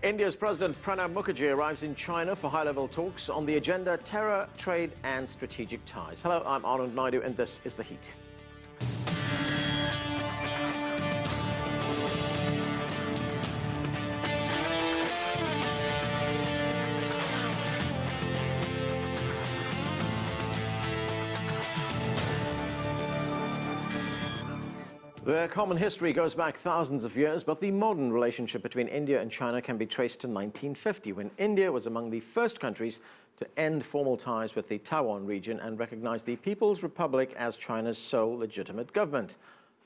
India's President Pranab Mukherjee arrives in China for high-level talks on the agenda terror, trade and strategic ties. Hello, I'm Anand, Naidoo, and this is The Heat. Their common history goes back thousands of years, but the modern relationship between India and China can be traced to 1950, when India was among the first countries to end formal ties with the Taiwan region and recognize the People's Republic as China's sole legitimate government.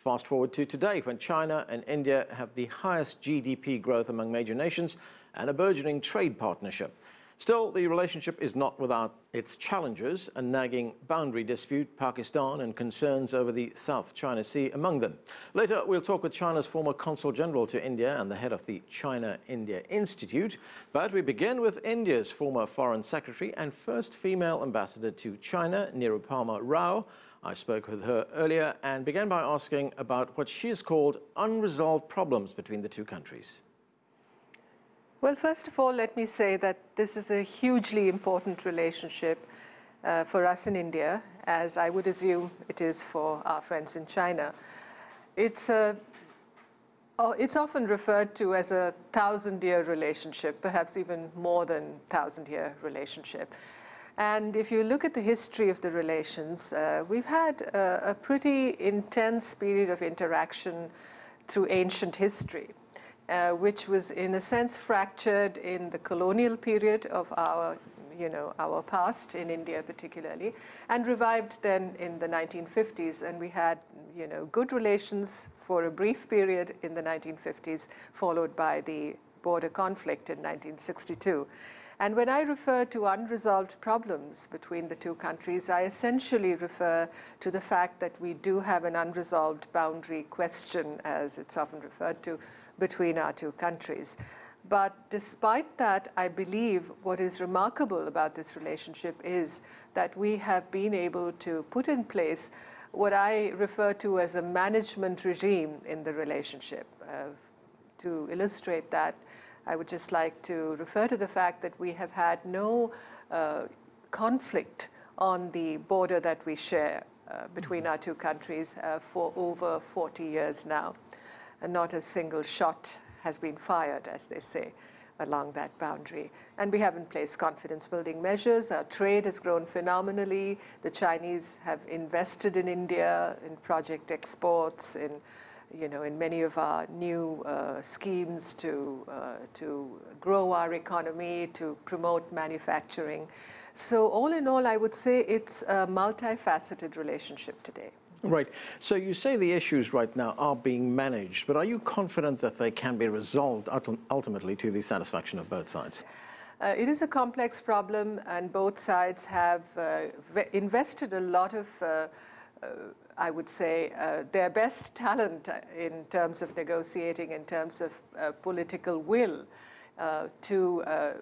Fast forward to today, when China and India have the highest GDP growth among major nations and a burgeoning trade partnership. Still, the relationship is not without its challenges, a nagging boundary dispute, Pakistan, and concerns over the South China Sea among them. Later, we'll talk with China's former Consul General to India and the head of the China-India Institute. But we begin with India's former Foreign Secretary and first female ambassador to China, Nirupama Rao. I spoke with her earlier and began by asking about what she has called unresolved problems between the two countries. Well, first of all, let me say that this is a hugely important relationship for us in India, as I would assume it is for our friends in China. It's often referred to as a 1,000-year relationship, perhaps even more than 1,000-year relationship. And if you look at the history of the relations, we've had a pretty intense period of interaction through ancient history. Which was in a sense fractured in the colonial period of our past in India particularly, and revived then in the 1950s. And we had, good relations for a brief period in the 1950s, followed by the border conflict in 1962. And when I refer to unresolved problems between the two countries, I essentially refer to the fact that we do have an unresolved boundary question, as it's often referred to, between our two countries. But despite that, I believe what is remarkable about this relationship is that we have been able to put in place what I refer to as a management regime in the relationship. To illustrate that, I would just like to refer to the fact that we have had no conflict on the border that we share between our two countries for over 40 years now. And not a single shot has been fired, as they say, along that boundary. And we have in place confidence-building measures. Our trade has grown phenomenally. The Chinese have invested in India, in project exports, in many of our new schemes to grow our economy, to promote manufacturing. So all in all, I would say it's a multifaceted relationship today. Right. So you say the issues right now are being managed, but are you confident that they can be resolved ultimately to the satisfaction of both sides? It is a complex problem, and both sides have invested a lot of I would say, their best talent in terms of negotiating, in terms of political will to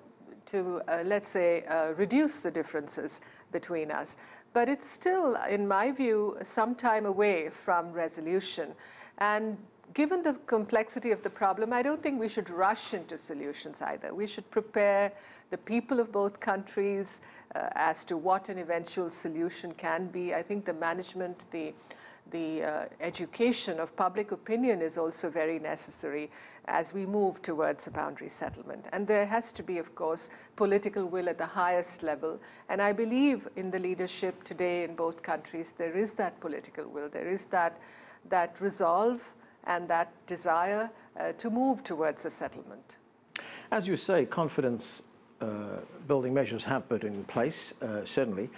let's say, reduce the differences between us. But it's still, in my view, some time away from resolution. And given the complexity of the problem, I don't think we should rush into solutions either. We should prepare the people of both countries as to what an eventual solution can be. I think the management, the education of public opinion is also very necessary as we move towards a boundary settlement. And there has to be, of course, political will at the highest level. And I believe in the leadership today in both countries, there is that political will, there is that resolve and that desire to move towards a settlement. As you say, confidence building measures have been in place, certainly,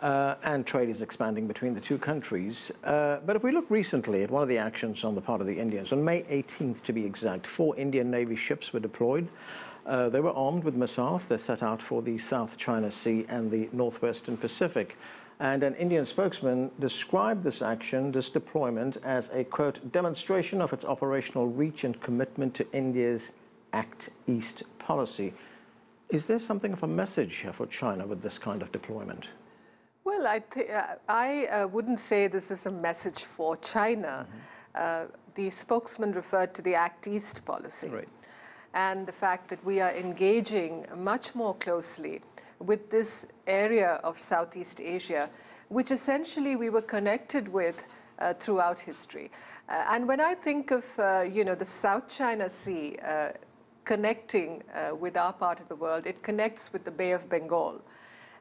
and trade is expanding between the two countries. But if we look recently at one of the actions on the part of the Indians, on May 18th to be exact, 4 Indian Navy ships were deployed. They were armed with missiles. They're set out for the South China Sea and the Northwestern Pacific. And an Indian spokesman described this action, this deployment, as a, quote, demonstration of its operational reach and commitment to India's Act East policy. Is there something of a message here for China with this kind of deployment? Well, I wouldn't say this is a message for China. The spokesman referred to the Act East policy. Right. and the fact that we are engaging much more closely with this area of Southeast Asia, which essentially we were connected with throughout history. And when I think of the South China Sea connecting with our part of the world, it connects with the Bay of Bengal.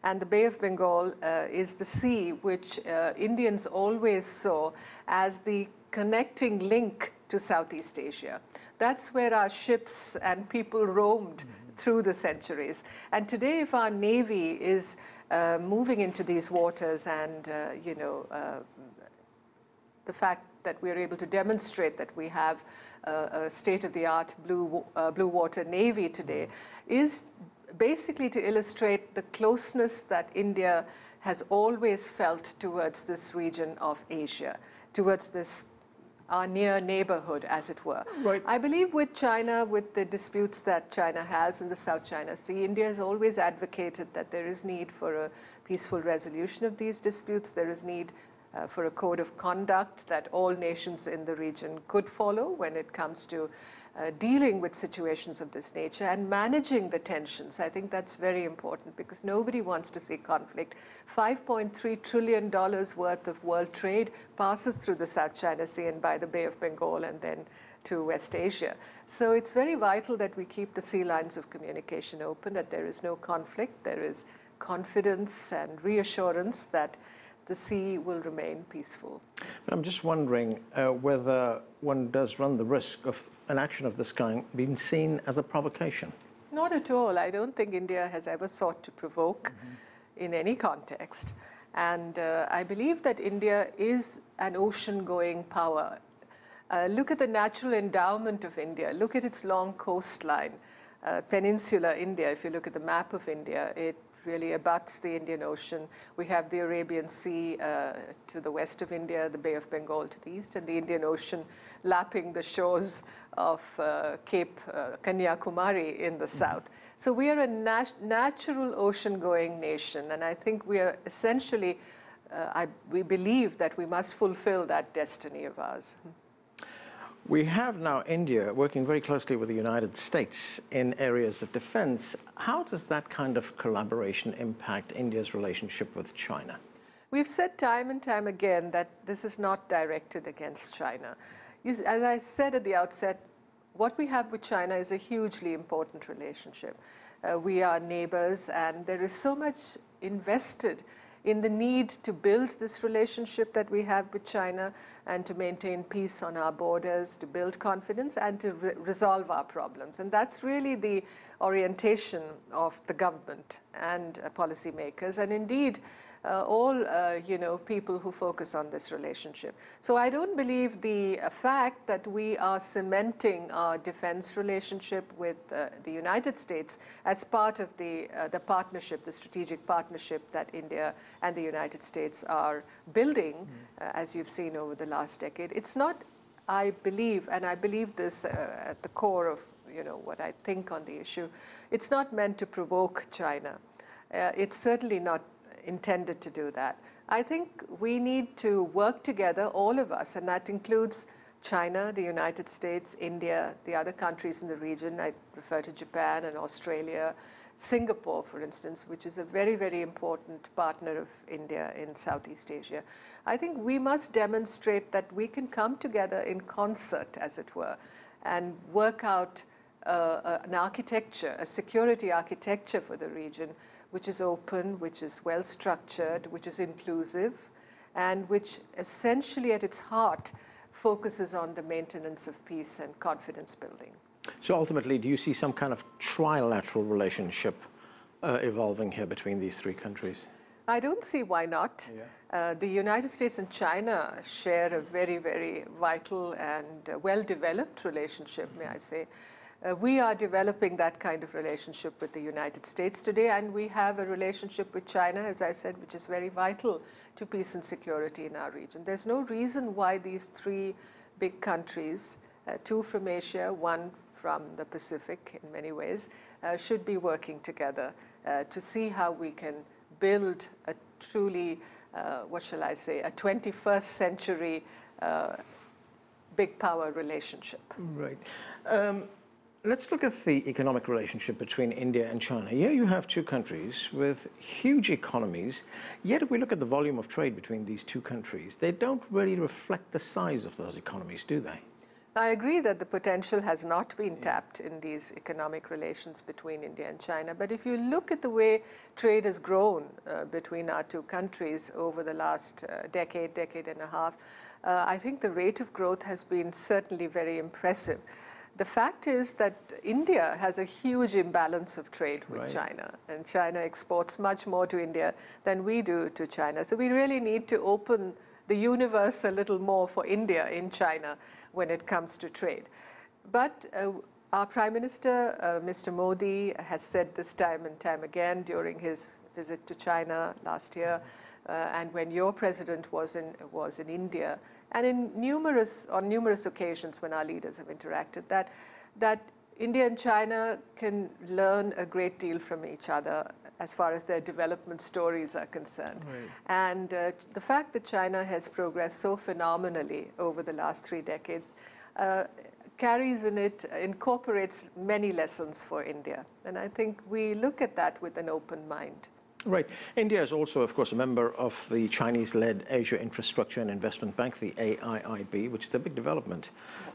And the Bay of Bengal is the sea which Indians always saw as the connecting link to Southeast Asia. That's where our ships and people roamed through the centuries. And today, if our Navy is moving into these waters and, the fact that we're able to demonstrate that we have a state-of-the-art blue water Navy today is basically to illustrate the closeness that India has always felt towards this region of Asia, towards this our near neighborhood, as it were. Right. I believe with China, with the disputes that China has in the South China Sea, India has always advocated that there is need for a peaceful resolution of these disputes. There is need for a code of conduct that all nations in the region could follow when it comes to dealing with situations of this nature and managing the tensions. I think that's very important because nobody wants to see conflict. $5.3 trillion worth of world trade passes through the South China Sea and by the Bay of Bengal and then to West Asia. So it's very vital that we keep the sea lines of communication open, that there is no conflict, there is confidence and reassurance that the sea will remain peaceful. But I'm just wondering whether one does run the risk of an action of this kind being seen as a provocation. Not at all. I don't think India has ever sought to provoke in any context. And I believe that India is an ocean-going power. Look at the natural endowment of India. Look at its long coastline. Peninsular India, if you look at the map of India, it really abuts the Indian Ocean. We have the Arabian Sea to the west of India, the Bay of Bengal to the east, and the Indian Ocean lapping the shores of Cape Kanyakumari in the south. So we are a natural ocean-going nation, and I think we are essentially, we believe that we must fulfill that destiny of ours. We have now India working very closely with the United States in areas of defense. How does that kind of collaboration impact India's relationship with China? We've said time and time again that this is not directed against China. As I said at the outset, what we have with China is a hugely important relationship. We are neighbors, and there is so much invested in the need to build this relationship that we have with China and to maintain peace on our borders, to build confidence and to resolve our problems. And that's really the orientation of the government and policymakers, and indeed all people who focus on this relationship. So I don't believe the fact that we are cementing our defense relationship with the United States as part of the partnership, the strategic partnership that India and the United States are building, as you've seen over the last decade. It's not, I believe, and I believe this at the core of what I think on the issue, it's not meant to provoke China. It's certainly not intended to do that. I think we need to work together, all of us, and that includes China, the United States, India, the other countries in the region. I refer to Japan and Australia, Singapore, for instance, which is a very, very important partner of India in Southeast Asia. I think we must demonstrate that we can come together in concert, as it were, and work out an architecture, a security architecture for the region, which is open, which is well structured, which is inclusive, and which essentially at its heart focuses on the maintenance of peace and confidence building. So ultimately, do you see some kind of trilateral relationship evolving here between these three countries? I don't see why not. Yeah. The United States and China share a very, very vital and well-developed relationship, may I say. We are developing that kind of relationship with the United States today, and we have a relationship with China, as I said, which is very vital to peace and security in our region. There's no reason why these three big countries, two from Asia, one from the Pacific in many ways, should be working together to see how we can build a truly, what shall I say, a 21st century big power relationship. Right. Let's look at the economic relationship between India and China. Here you have two countries with huge economies, yet if we look at the volume of trade between these two countries, they don't really reflect the size of those economies, do they? I agree that the potential has not been tapped in these economic relations between India and China. But if you look at the way trade has grown between our two countries over the last decade and a half, I think the rate of growth has been certainly very impressive. The fact is that India has a huge imbalance of trade with China, and China exports much more to India than we do to China. So we really need to open the universe a little more for India in China when it comes to trade. But our Prime Minister, Mr. Modi, has said this time and time again during his visit to China last year, and when your president was in India, and on numerous occasions when our leaders have interacted, that India and China can learn a great deal from each other as far as their development stories are concerned. Right. And the fact that China has progressed so phenomenally over the last 3 decades incorporates many lessons for India. And I think we look at that with an open mind. Right. India is also, of course, a member of the Chinese-led Asia Infrastructure and Investment Bank, the AIIB, which is a big development,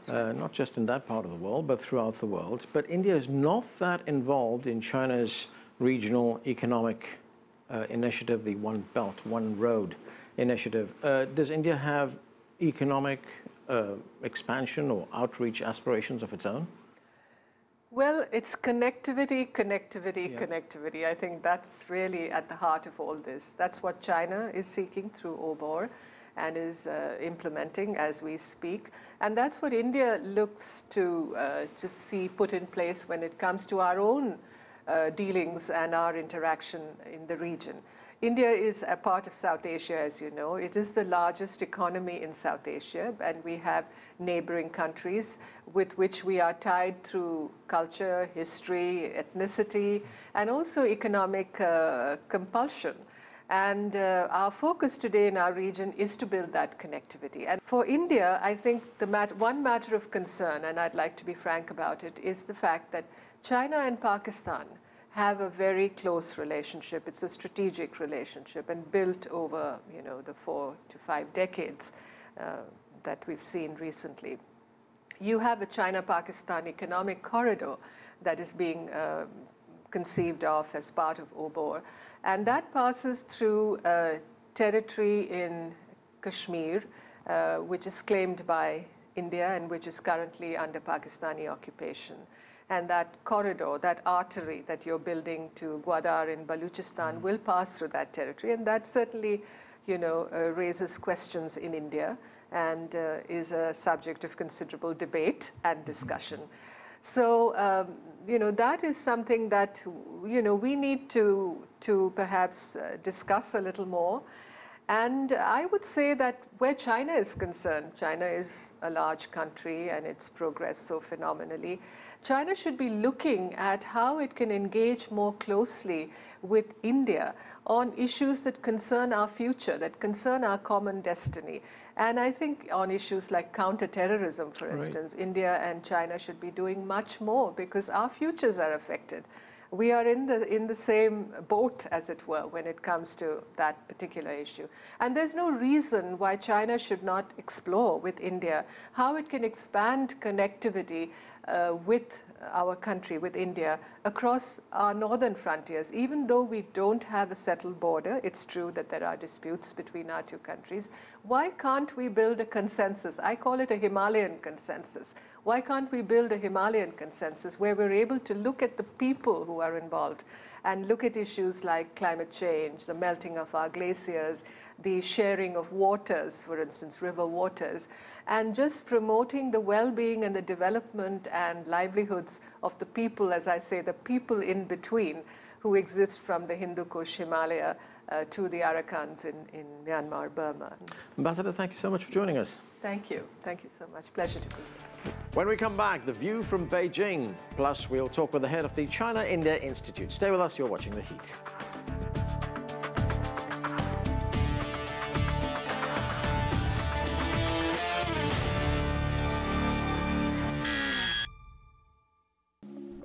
not just in that part of the world, but throughout the world. But India is not that involved in China's regional economic initiative, the One Belt, One Road initiative. Does India have economic expansion or outreach aspirations of its own? Well, it's connectivity. I think that's really at the heart of all this. That's what China is seeking through OBOR and is implementing as we speak. And that's what India looks to see put in place when it comes to our own dealings and our interaction in the region. India is a part of South Asia, as you know. It is the largest economy in South Asia, and we have neighboring countries with which we are tied through culture, history, ethnicity, and also economic compulsion. And our focus today in our region is to build that connectivity. And for India, I think one matter of concern, and I'd like to be frank about it, is the fact that China and Pakistan have a very close relationship. It's a strategic relationship and built over, the 4 to 5 decades that we've seen recently. You have a China-Pakistan economic corridor that is being conceived of as part of OBOR, and that passes through territory in Kashmir, which is claimed by India and which is currently under Pakistani occupation. And that corridor, that artery that you're building to Gwadar in Baluchistan will pass through that territory. And that certainly, raises questions in India and is a subject of considerable debate and discussion. So, that is something that, we need to perhaps discuss a little more. And I would say that where China is concerned, China is a large country and it's progressed so phenomenally. China should be looking at how it can engage more closely with India on issues that concern our future, that concern our common destiny. And I think on issues like counterterrorism, for instance, India and China should be doing much more because our futures are affected. We are in the same boat, as it were, when it comes to that particular issue. And there's no reason why China should not explore with India how it can expand connectivity with our country, with India, across our northern frontiers. Even though we don't have a settled border, it's true that there are disputes between our two countries. Why can't we build a consensus? I call it a Himalayan consensus. Why can't we build a Himalayan consensus where we're able to look at the people who are involved and look at issues like climate change, the melting of our glaciers, the sharing of waters, for instance, river waters, and just promoting the well-being and the development and livelihoods of the people, as I say, the people in between who exist from the Hindu Kush Himalaya to the Arakans in Myanmar, Burma. Ambassador, thank you so much for joining us. Thank you. Thank you so much. Pleasure to be here. When we come back, the view from Beijing. Plus, we'll talk with the head of the China-India Institute. Stay with us. You're watching The Heat.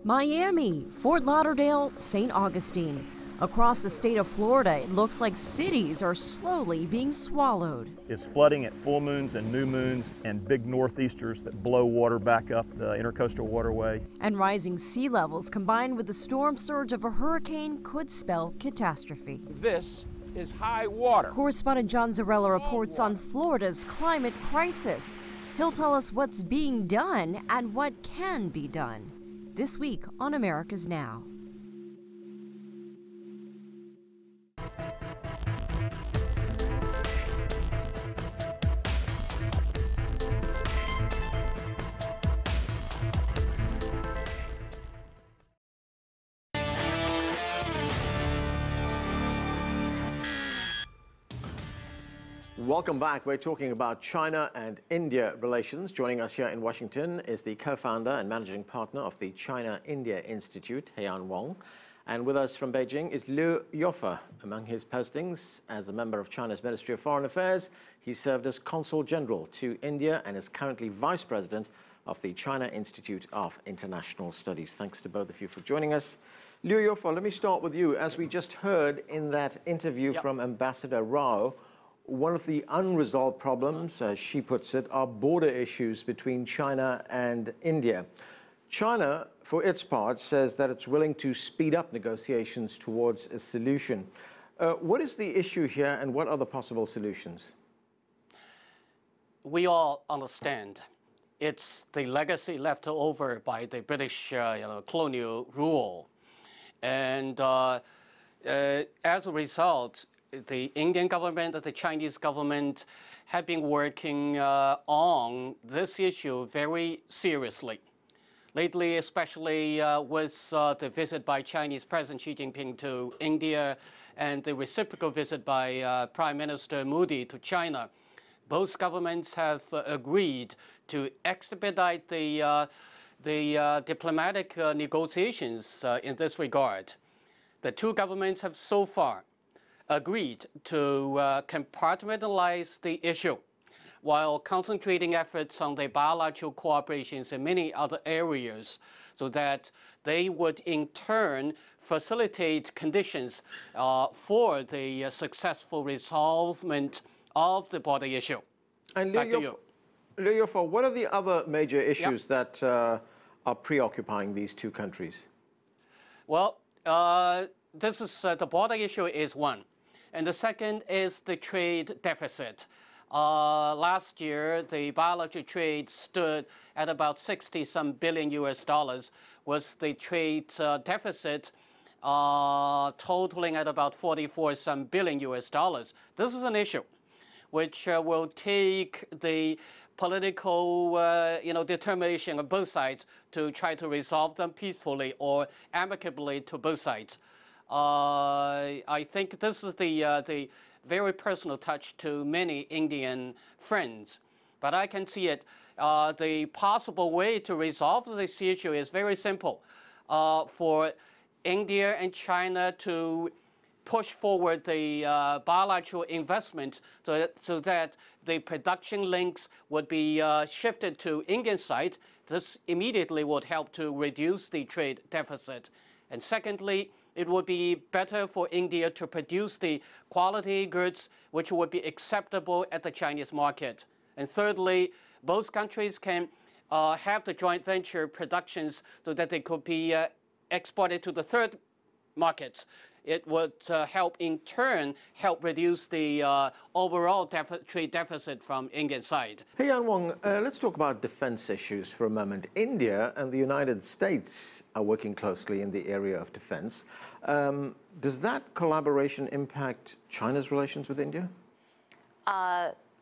Miami, Fort Lauderdale, St. Augustine. Across the state of Florida, it looks like cities are slowly being swallowed. It's flooding at full moons and new moons and big northeasters that blow water back up the intercoastal waterway. And rising sea levels combined with the storm surge of a hurricane could spell catastrophe. This is high water. Correspondent John Zarella reports on Florida's climate crisis. He'll tell us what's being done and what can be done. This week on America's Now. Welcome back. We're talking about China and India relations. Joining us here in Washington is the co-founder and managing partner of the China-India Institute, Haiyan Wang. And with us from Beijing is Liu Youfa. Among his postings as a member of China's Ministry of Foreign Affairs, he served as Consul General to India and is currently Vice President of the China Institute of International Studies. Thanks to both of you for joining us. Liu Youfa, let me start with you. As we just heard in that interview from Ambassador Rao, one of the unresolved problems, as she puts it, are border issues between China and India. China, for its part, says that it's willing to speed up negotiations towards a solution. What is the issue here and what are the possible solutions? We all understand it's the legacy left over by the British colonial rule. And as a result, the Indian government and the Chinese government have been working on this issue very seriously. Lately, especially with the visit by Chinese President Xi Jinping to India and the reciprocal visit by Prime Minister Modi to China, both governments have agreed to expedite the diplomatic negotiations in this regard. The two governments have so far agreed to compartmentalize the issue while concentrating efforts on the bilateral cooperations in many other areas so that they would in turn facilitate conditions for the successful resolvement of the border issue. And Liu Youfa, what are the other major issues that are preoccupying these two countries? Well, this is the border issue is one. And the second is the trade deficit. Last year, the bilateral trade stood at about 60-some billion US dollars, was the trade deficit totaling at about 44-some billion US dollars. This is an issue which will take the political determination of both sides to try to resolve them peacefully or amicably to both sides. I think this is the very personal touch to many Indian friends. But I can see it. The possible way to resolve this issue is very simple. For India and China to push forward the bilateral investment so that the production links would be shifted to Indian side. This immediately would help to reduce the trade deficit. And secondly, it would be better for India to produce the quality goods which would be acceptable at the Chinese market. And thirdly, both countries can have the joint venture productions so that they could be exported to the third markets. It would help, in turn, help reduce the overall trade deficit from Indian side. Haiyan Wang, let's talk about defense issues for a moment. India and the United States are working closely in the area of defense. Does that collaboration impact China's relations with India?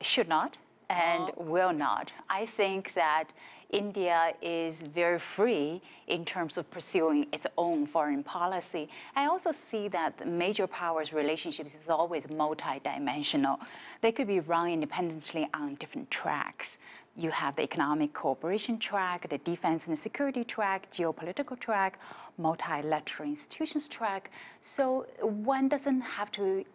Should not and will not. I think that India is very free in terms of pursuing its own foreign policy. I also see that the major powers relationships is always multidimensional. They could be run independently on different tracks. You have the economic cooperation track, the defense and security track, geopolitical track, multilateral institutions track. So one doesn't have to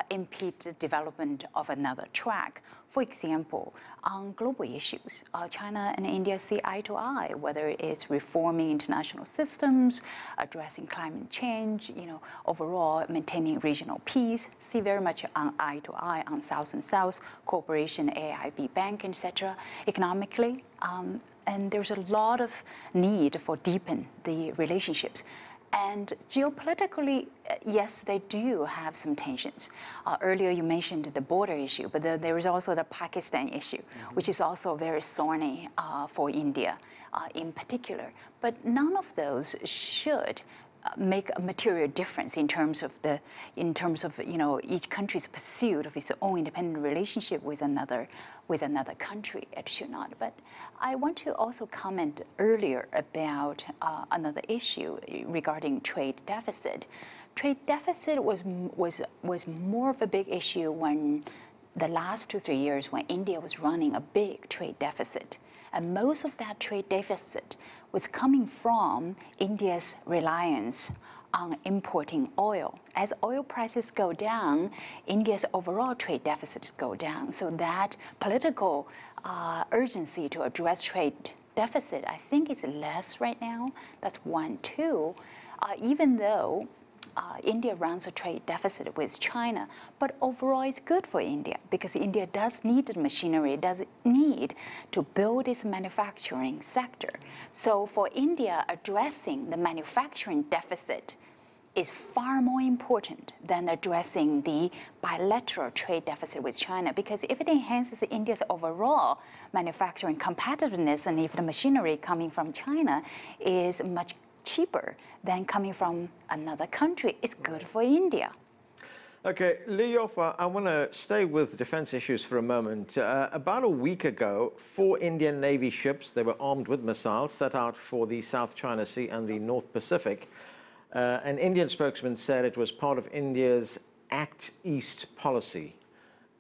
impede the development of another track. For example, on global issues, China and India see eye to eye, whether it's reforming international systems, addressing climate change, overall maintaining regional peace, see very much eye to eye on South and South, cooperation, AIB Bank, etc. Economically, and there's a lot of need for deepen the relationships. And geopolitically, yes, they do have some tensions. Earlier you mentioned the border issue, but there is also the Pakistan issue, which is also very thorny for India in particular. But none of those should make a material difference in terms of each country's pursuit of its own independent relationship with another country. It should not. But I want to also comment earlier about another issue regarding trade deficit. Trade deficit was more of a big issue when the last 2-3 years when India was running a big trade deficit. And most of that trade deficit was coming from India's reliance on importing oil. As oil prices go down, India's overall trade deficits go down. So that political urgency to address trade deficit, I think, is less right now. That's one. Two, even though India runs a trade deficit with China, but overall it's good for India because India does need the machinery, does need to build its manufacturing sector. So for India, addressing the manufacturing deficit is far more important than addressing the bilateral trade deficit with China, because if it enhances India's overall manufacturing competitiveness, and if the machinery coming from China is much cheaper than coming from another country, it's good for India. Okay, Liu Youfa, I want to stay with defense issues for a moment. About a week ago, 4 Indian Navy ships, they were armed with missiles, set out for the South China Sea and the North Pacific. An Indian spokesman said it was part of India's Act East policy.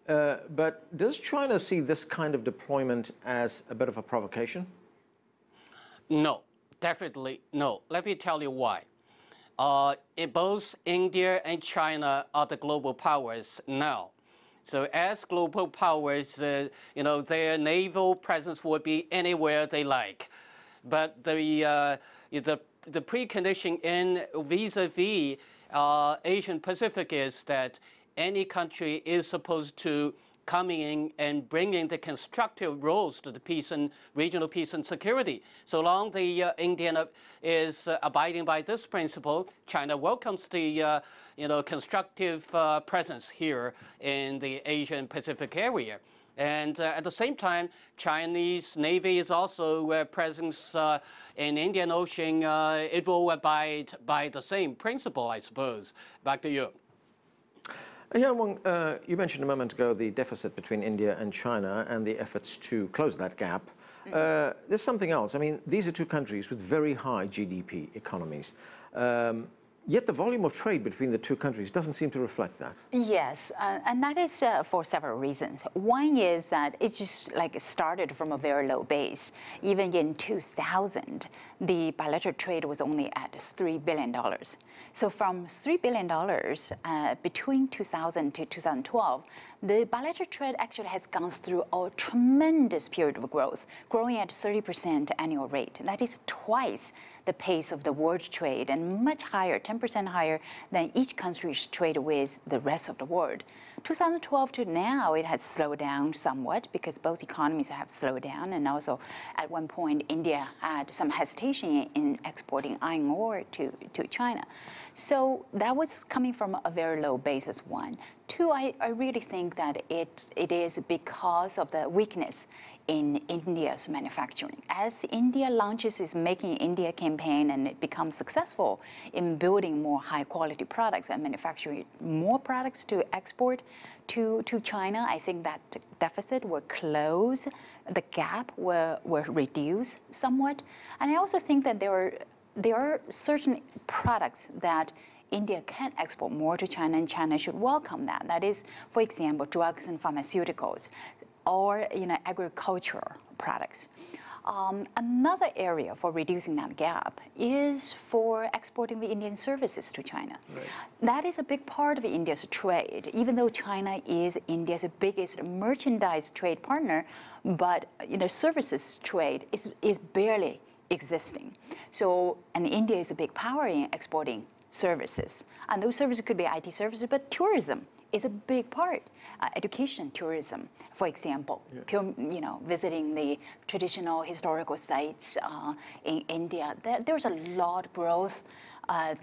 But does China see this kind of deployment as a bit of a provocation? No, definitely no. Let me tell you why. Both India and China are the global powers now. So as global powers, their naval presence would be anywhere they like. But the precondition in vis-a-vis Asian Pacific is that any country is supposed to come in and bringing the constructive roles to the peace and regional peace and security. So long the India is abiding by this principle, China welcomes the constructive presence here in the Asian Pacific area. And at the same time, Chinese Navy is also presence in Indian Ocean. It will abide by the same principle, I suppose. Back to you. Haiyan Wang, you mentioned a moment ago the deficit between India and China and the efforts to close that gap. There's something else. I mean, these are two countries with very high GDP economies. Yet the volume of trade between the two countries doesn't seem to reflect that. Yes, and that is for several reasons. One is that it just started from a very low base. Even in 2000, the bilateral trade was only at $3 billion. So from $3 billion between 2000 to 2012, the bilateral trade actually has gone through a tremendous period of growth, growing at 30% annual rate. That is twice the pace of the world trade and much higher, 10% higher than each country's trade with the rest of the world. 2012 to now, it has slowed down somewhat because both economies have slowed down, and also at one point, India had some hesitation in exporting iron ore to China. So that was coming from a very low base as one. Two, I really think that it is because of the weakness in India's manufacturing. As India launches its Make in India campaign and it becomes successful in building more high quality products and manufacturing more products to export to China, I think that deficit will close, the gap will reduce somewhat. And I also think that there are certain products that India can export more to China, and China should welcome that. That is, for example, drugs and pharmaceuticals, or agricultural products. Another area for reducing that gap is for exporting the Indian services to China. Right. That is a big part of India's trade, even though China is India's biggest merchandise trade partner, but services trade is barely existing. So, and India is a big power in exporting services. And those services could be IT services, but tourism is a big part. Education, tourism, for example, visiting the traditional historical sites in India. There's a lot of growth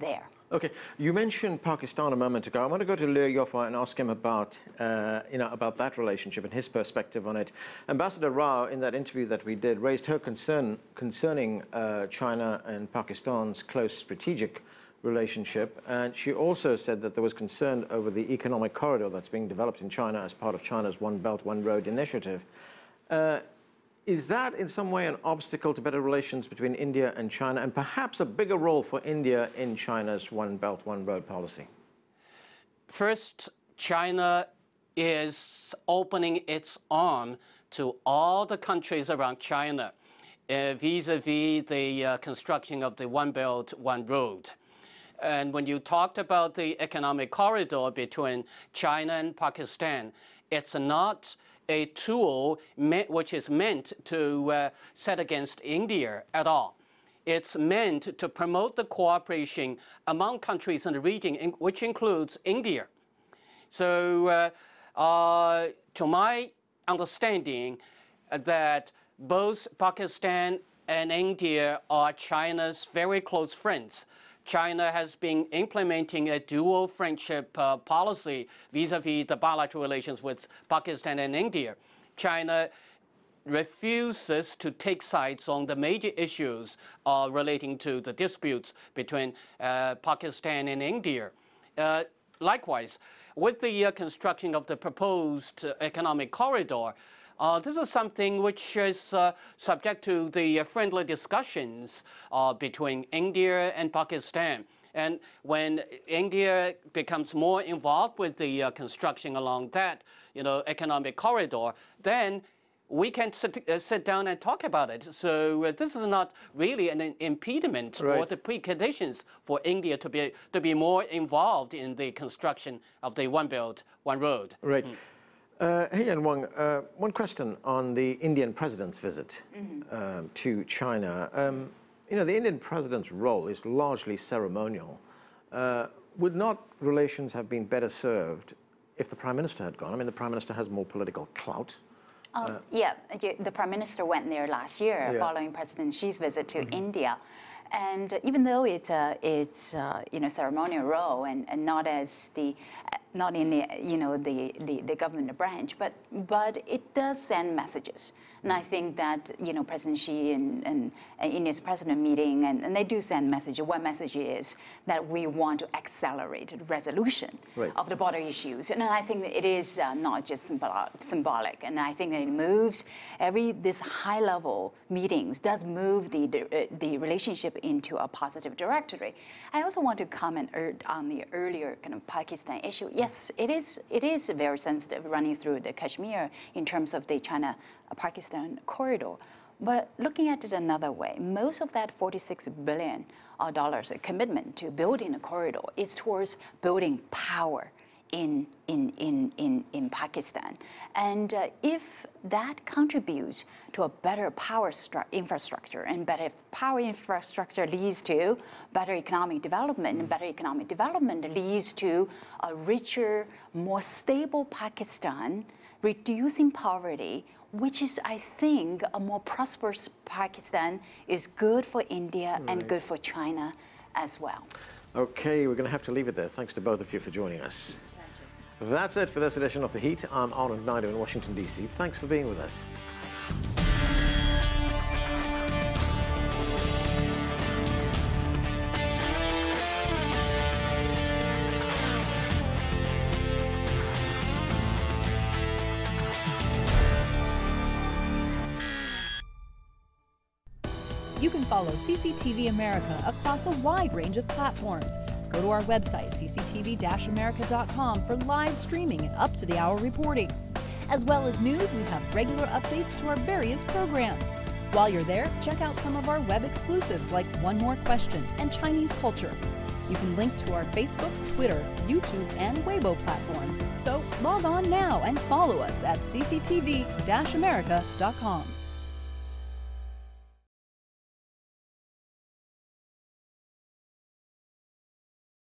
there. Okay, you mentioned Pakistan a moment ago. I want to go to Liu Youfa and ask him about, about that relationship and his perspective on it. Ambassador Rao, in that interview that we did, raised her concern concerning China and Pakistan's close strategic relationship, and she also said that there was concern over the economic corridor that's being developed in China as part of China's One Belt, One Road initiative. Is that in some way an obstacle to better relations between India and China, and perhaps a bigger role for India in China's One Belt, One Road policy? First, China is opening its arm to all the countries around China vis-a-vis the construction of the One Belt, One Road. And when you talked about the economic corridor between China and Pakistan, it's not a tool which is meant to set against India at all. It's meant to promote the cooperation among countries in the region, which includes India. So to my understanding, that both Pakistan and India are China's very close friends. China has been implementing a dual friendship policy vis-a-vis the bilateral relations with Pakistan and India. China refuses to take sides on the major issues relating to the disputes between Pakistan and India. Likewise, with the construction of the proposed economic corridor, this is something which is subject to the friendly discussions between India and Pakistan. And when India becomes more involved with the construction along that, economic corridor, then we can sit down and talk about it. So this is not really an impediment or the preconditions for India to be more involved in the construction of the One Belt, One Road. Right. Haiyan Wang, one question on the Indian president's visit to China. The Indian president's role is largely ceremonial. Would not relations have been better served if the Prime Minister had gone? I mean, the Prime Minister has more political clout. The Prime Minister went there last year following President Xi's visit to India. And even though it's ceremonial role and not in the government branch, but it does send messages. And I think that President Xi and India's president meeting, and they do send message. One message is that we want to accelerate resolution of the border issues, and I think that it is not just symbolic. And I think that it moves this high-level meetings does move the relationship into a positive directory. I also want to comment on the earlier kind of Pakistan issue. Yes, it is very sensitive running through the Kashmir in terms of the China-Pakistan corridor. But looking at it another way, most of that $46 billion commitment to building a corridor is towards building power in Pakistan. And if that contributes to a better power infrastructure, and better power infrastructure leads to better economic development, and better economic development leads to a richer, more stable Pakistan, reducing poverty, which is, I think, a more prosperous Pakistan is good for India and good for China as well. Okay, we're going to have to leave it there. Thanks to both of you for joining us. That's it for this edition of The Heat. I'm Anand Naidoo in Washington, D.C. Thanks for being with us. You can follow CCTV America across a wide range of platforms. Go to our website, cctv-america.com, for live streaming and up-to-the-hour reporting. As well as news, we have regular updates to our various programs. While you're there, check out some of our web exclusives like One More Question and Chinese Culture. You can link to our Facebook, Twitter, YouTube, and Weibo platforms. So log on now and follow us at cctv-america.com.